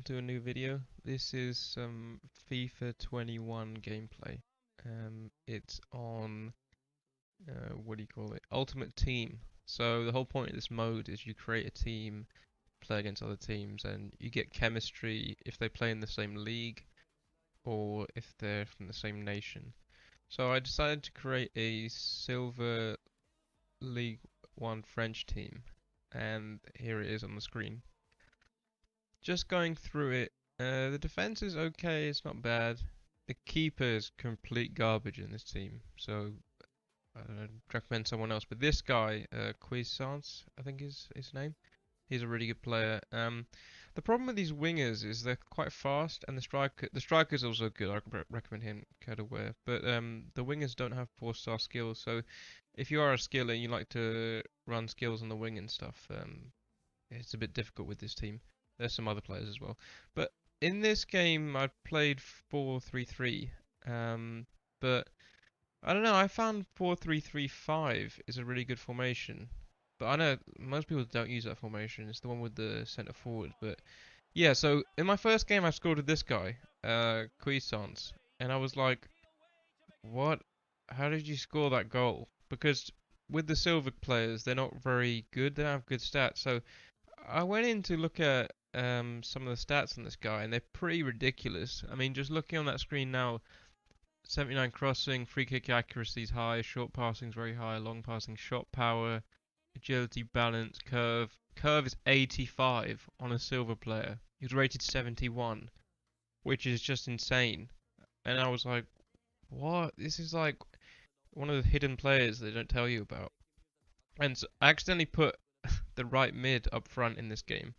to a new video. This is some FIFA 21 gameplay. It's on, what do you call it? Ultimate Team. So the whole point of this mode is you create a team, play against other teams, and you get chemistry if they play in the same league or if they're from the same nation. So I decided to create a Silver League 1 French team, and here it is on the screen. Just going through it, the defense is okay, it's not bad. The keeper is complete garbage in this team, so I'd recommend someone else. But this guy, Cuisance, I think is his name. He's a really good player. The problem with these wingers is they're quite fast, and the striker's also good. I recommend him, Kedaware. But the wingers don't have 4-star skills, so if you are a skiller and you like to run skills on the wing and stuff, it's a bit difficult with this team. There's some other players as well. But in this game, I played 4-3-3. But I don't know, I found 4-3-3-5 is a really good formation. But I know most people don't use that formation. It's the one with the centre forward. But yeah, so in my first game, I scored with this guy, Cuisance. And I was like, what? How did you score that goal? Because with the silver players, they're not very good. They don't have good stats. So I went in to look at some of the stats on this guy, and they're pretty ridiculous. I mean, just looking on that screen now, 79 crossing, free kick accuracy is high, short passing is very high, long passing, shot power, agility, balance, curve. Curve is 85 on a silver player. He was rated 71, which is just insane. And I was like, what? This is like one of the hidden players they don't tell you about. And so I accidentally put the right mid up front in this game.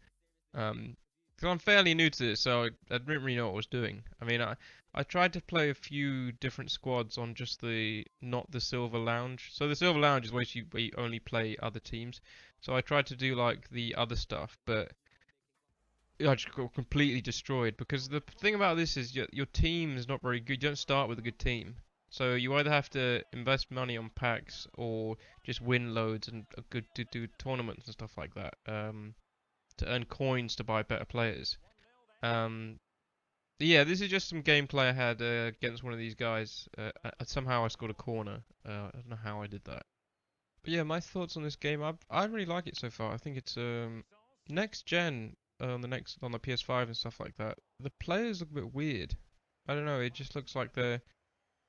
Because I'm fairly new to this, so I didn't really know what I was doing. I mean, I tried to play a few different squads on just not the Silver Lounge. So the Silver Lounge is where you only play other teams. So I tried to do like the other stuff, but I just got completely destroyed. Because the thing about this is your team is not very good. You don't start with a good team. So you either have to invest money on packs or just win loads and to do tournaments and stuff like that. To earn coins to buy better players. Um, yeah, this is just some gameplay I had against one of these guys. Somehow I scored a corner. I don't know how I did that. But yeah, my thoughts on this game. I really like it so far. I think it's next gen on the PS5 and stuff like that. The players look a bit weird. I don't know. It just looks like they're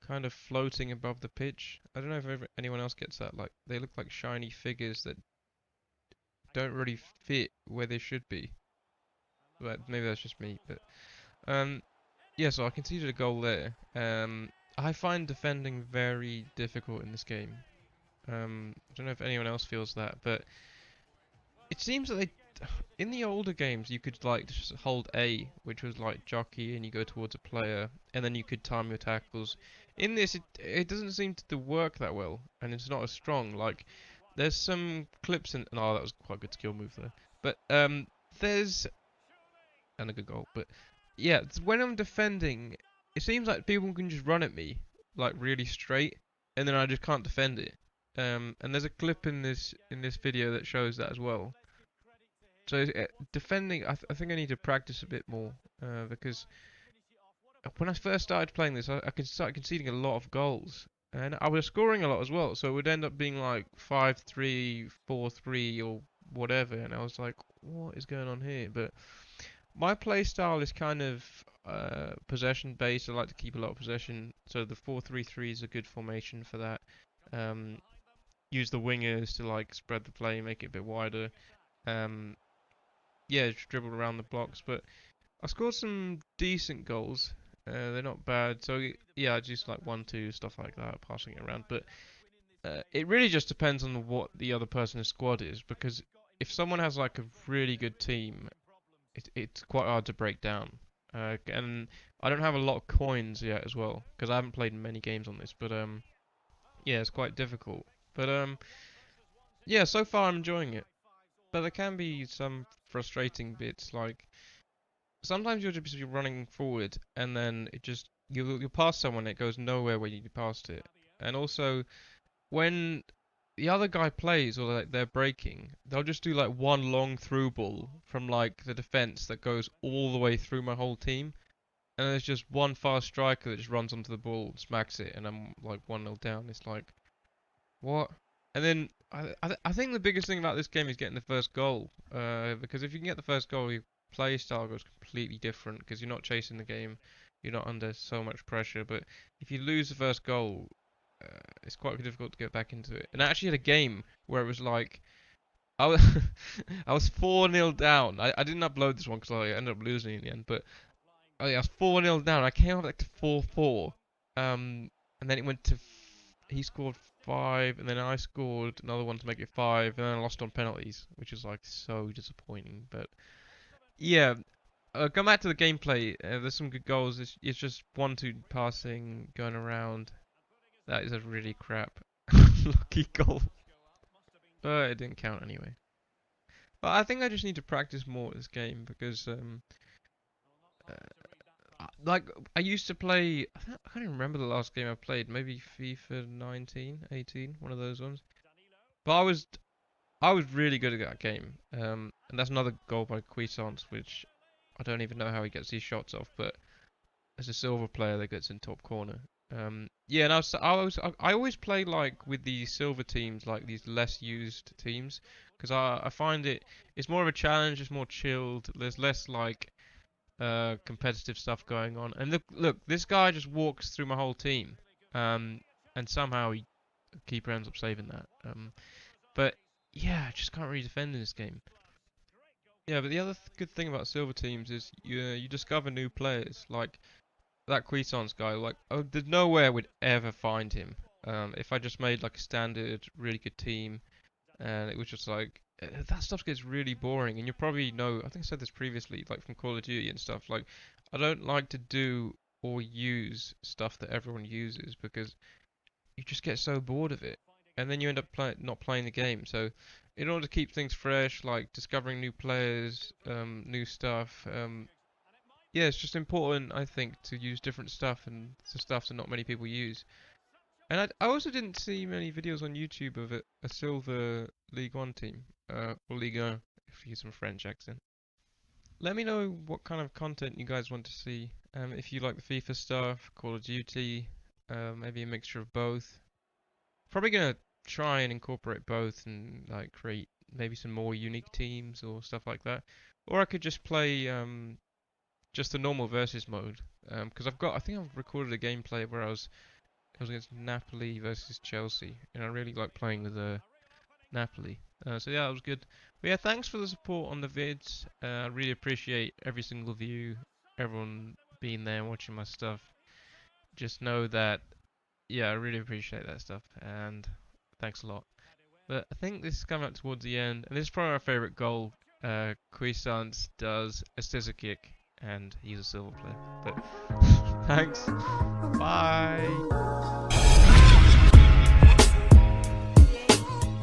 kind of floating above the pitch. I don't know if anyone else gets that. Like they look like shiny figures that don't really fit where they should be. But maybe that's just me. But yeah. So I conceded a goal there. I find defending very difficult in this game. I don't know if anyone else feels that, but it seems that in the older games, you could like just hold A, which was like jockey, and you go towards a player, and then you could time your tackles. In this, it doesn't seem to work that well, and it's not as strong. Like there's some clips in. Oh, that was quite a good skill move there. But there's and a good goal. But yeah, when I'm defending, it seems like people can just run at me like really straight, and then I just can't defend it. And there's a clip in this video that shows that as well. So defending, I think I need to practice a bit more because when I first started playing this, I could start conceding a lot of goals, and I was scoring a lot as well. So it would end up being like 5-3, 4-3, or whatever, and I was like, what is going on here? But my play style is kind of possession based. I like to keep a lot of possession, so the 4-3-3 is a good formation for that. Um, Use the wingers to like spread the play, make it a bit wider. Um, yeah, just dribble around the blocks. But I scored some decent goals. They're not bad. So yeah, I just like 1-2 stuff like that, passing it around. But it really just depends on what the other person's squad is, because if someone has like a really good team, it's quite hard to break down. And I don't have a lot of coins yet as well, because I haven't played many games on this. But yeah, it's quite difficult. But yeah, so far I'm enjoying it. But there can be some frustrating bits, like sometimes you'll just be running forward and then you'll pass someone, it goes nowhere where you passed it. And also when the other guy plays or like they're breaking, they'll just do like one long through ball from like the defense that goes all the way through my whole team, and there's just one fast striker that just runs onto the ball, smacks it, and I'm like 1-0 down. It's like, what? And then I think the biggest thing about this game is getting the first goal. Because if you can get the first goal, your play style goes completely different because you're not chasing the game, you're not under so much pressure. But if you lose the first goal, it's quite difficult to get back into it. And I actually had a game where it was like I was I was 4-0 down. I didn't upload this one because I ended up losing in the end. But oh yeah, I was 4-0 down. I came up like to 4-4. And then it went to he scored 5, and then I scored another one to make it 5, and then I lost on penalties, which is like so disappointing. But yeah, come back to the gameplay. There's some good goals. It's just 1-2 passing, going around. That is a really crap lucky goal, but it didn't count anyway. But I think I just need to practice more at this game because like I used to play. I can't even remember the last game I played. Maybe FIFA 19, 18, one of those ones. But I was really good at that game. And that's another goal by Cuisance, which I don't even know how he gets these shots off. But as a silver player, that gets in top corner. Yeah, and I always play like with the silver teams, like these less used teams, because I find it's more of a challenge. It's more chilled. There's less like competitive stuff going on. And look, this guy just walks through my whole team, and somehow the keeper ends up saving that. But yeah, I just can't really defend in this game. Yeah, but the other good thing about silver teams is you discover new players, like that Cuisance guy. Like, oh, there's no way I would ever find him. If I just made like a standard, really good team, and it was just like that stuff gets really boring. And you probably know, I think I said this previously, like from Call of Duty and stuff. Like, I don't like to do or use stuff that everyone uses because you just get so bored of it, and then you end up not playing the game. So, in order to keep things fresh, like discovering new players, new stuff, yeah, it's just important, I think, to use different stuff and the stuff that not many people use. And I also didn't see many videos on YouTube of a silver League One team, or Ligue 1, if you use some French accent. Let me know what kind of content you guys want to see. If you like the FIFA stuff, Call of Duty, maybe a mixture of both. Probably gonna try and incorporate both and like create maybe some more unique teams or stuff like that. Or I could just play just the normal versus mode. Because I think I've recorded a gameplay where it was against Napoli versus Chelsea, and I really like playing with Napoli. So yeah, that was good. But yeah, thanks for the support on the vids. I really appreciate every single view, everyone being there and watching my stuff. Just know that, yeah, I really appreciate that stuff, and thanks a lot. But I think this is coming up towards the end, and this is probably my favourite goal. Cuisance does a scissor kick, and he's a silver player. But thanks. Bye.